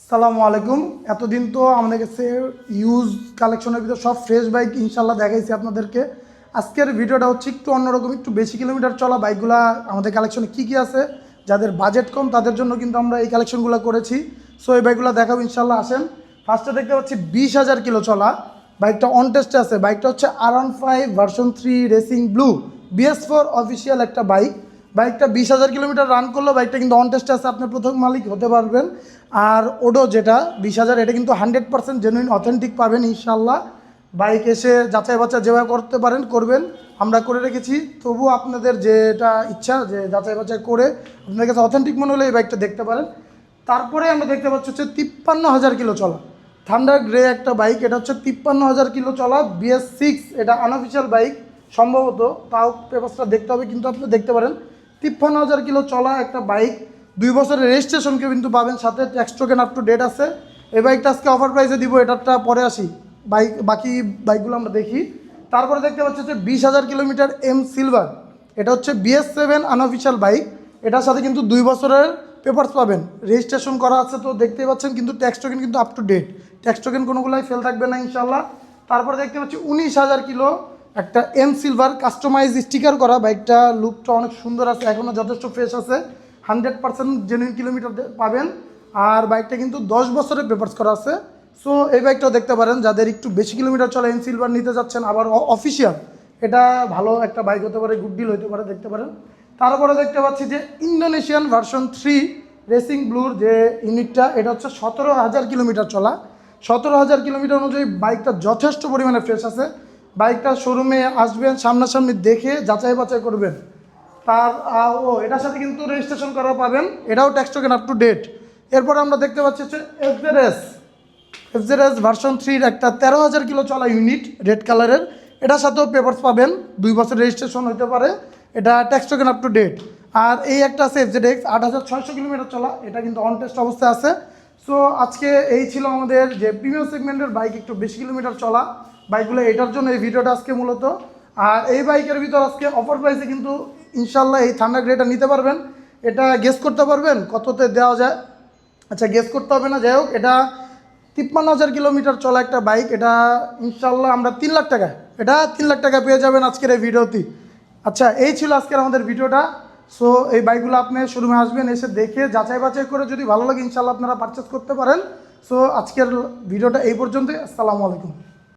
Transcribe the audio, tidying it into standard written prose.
সালামু আলাইকুম। এতদিন তো আমাদের কাছে ইউজ কালেকশনের ভিতর সব ফ্রেশ বাইক ইনশাল্লাহ দেখাইছি আপনাদেরকে। আজকের ভিডিওটা হচ্ছে একটু অন্যরকম, একটু বেশি কিলোমিটার চলা বাইকগুলা আমাদের কালেকশনে কী কী আছে, যাদের বাজেট কম তাদের জন্য কিন্তু আমরা এই কালেকশনগুলো করেছি। সো এই বাইকগুলো দেখাবো ইনশাল্লাহ। আসেন, ফার্স্টে দেখতে পাচ্ছি 20,000 কিলো চলা বাইকটা অন টেস্টে আছে। বাইকটা হচ্ছে R15 version 3 racing blue BS4 official একটা বাইক। বাইকটা 20,000 কিলোমিটার রান করলো, বাইকটা কিন্তু অন টেস্টে আছে, আপনার প্রথম মালিক হতে পারবেন। আর ওডো যেটা 20,000, এটা কিন্তু 100% জেনুইন অথেন্টিক পাবেন ইনশাল্লাহ। বাইক এসে যাচাই বাছাই যেভাবে করতে পারেন করবেন, আমরা করে রেখেছি। তবুও আপনাদের যেটা ইচ্ছা যে যাচাই বাছাই করে আপনাদের কাছে অথেন্টিক মনে হলে এই বাইকটা দেখতে পারেন। তারপরে আমরা দেখতে পাচ্ছি হচ্ছে 53,000 কিলো চলা থান্ডার গ্রে একটা বাইক। এটা হচ্ছে 53,000 কিলো চলা BS6, এটা আনঅফিসিয়াল বাইক সম্ভবত, তাও পেপারসটা দেখতে হবে, কিন্তু আপনি দেখতে পারেন 53,000 কিলো চলা একটা বাইক। 2 বছরের রেজিস্ট্রেশনকে কিন্তু পাবেন, সাথে tax token up to date আছে। এই বাইকটা আজকে অফার প্রাইসে দিব, এটারটা পরে আসি। বাকি বাইকগুলো আমরা দেখি। তারপরে দেখতে পাচ্ছি হচ্ছে 20,000 কিলোমিটার M সিলভার। এটা হচ্ছে BS7 আনঅফিসিয়াল বাইক। এটার সাথে কিন্তু 2 বছরের পেপারস পাবেন, রেজিস্ট্রেশন করা আছে তো দেখতেই পাচ্ছেন, কিন্তু ট্যাক্স টোকেন কিন্তু up to date. Tax token কোনোগুলাই ফেল থাকবে না ইনশাল্লাহ। তারপরে দেখতে পাচ্ছি 19,000 কিলো একটা M সিলভার কাস্টমাইজ স্টিকার করা। বাইকটা লুকটা অনেক সুন্দর আছে, এখনও যথেষ্ট ফ্রেশ আছে, 100% জেনুইন কিলোমিটার পাবেন। আর বাইকটা কিন্তু 10 বছরের পেপারস করা আছে। সো এই বাইকটাও দেখতে পারেন, যাদের একটু বেশি কিলোমিটার চলে M সিলভার নিতে যাচ্ছেন, আবার অফিসিয়াল, এটা ভালো একটা বাইক হতে পারে, গুড ডিল হতে পারে, দেখতে পারেন। তারপরে দেখতে পাচ্ছি যে ইন্দোনেশিয়ান ভার্সন 3 রেসিং ব্লুর যে ইউনিটটা, এটা হচ্ছে 17,000 কিলোমিটার চলা। 17,000 কিলোমিটার অনুযায়ী বাইকটা যথেষ্ট পরিমাণে ফ্রেশ আছে। বাইকটা শোরুমে আসবেন, সামনাসামনি দেখে যাচাই বাছাই করবেন। এটার সাথে কিন্তু রেজিস্ট্রেশন করা পাবেন, এটাও tax token up to date. এরপরে আমরা দেখতে পাচ্ছি হচ্ছে FZS ভার্সন 3 একটা 13,000 কিলো চলা ইউনিট রেড কালারের। এটার সাথেও পেপারস পাবেন, 2 বছর রেজিস্ট্রেশন হতে পারে, এটা tax token up to date. আর এই একটা আছে FZX 8,600 কিলোমিটার চলা, এটা কিন্তু অন টেস্ট অবস্থায় আছে। সো আজকে এই ছিল আমাদের যে প্রিমিয়াম সেগমেন্টের বাইক, একটু বেশি কিলোমিটার চলা বাইকগুলো, এটার জন্য এই ভিডিওটা আজকে মূলত। আর এই বাইকের ভিতর আজকে অফার প্রাইসে কিন্তু ইনশাল্লাহ এই থান্ডার গ্রেটা নিতে পারবেন। এটা গেস করতে পারবেন কততে দেওয়া যায়? আচ্ছা, গেস করতে হবে না, যাই হোক, এটা 53,000 কিলোমিটার চলা একটা বাইক। এটা ইনশাল্লাহ আমরা 3 লাখ টাকায়, এটা 3 লাখ টাকা পেয়ে যাবেন আজকের এই ভিডিওতে। আচ্ছা, এই ছিল আজকের আমাদের ভিডিওটা। সো এই বাইকগুলো আপনি শোরুমে আসবেন, এসে দেখে যাচাই বাছাই করে যদি ভালো লাগে ইনশাল্লাহ আপনারা পারচেস করতে পারেন। সো আজকের ভিডিওটা এই পর্যন্তই। আসসালামু আলাইকুম।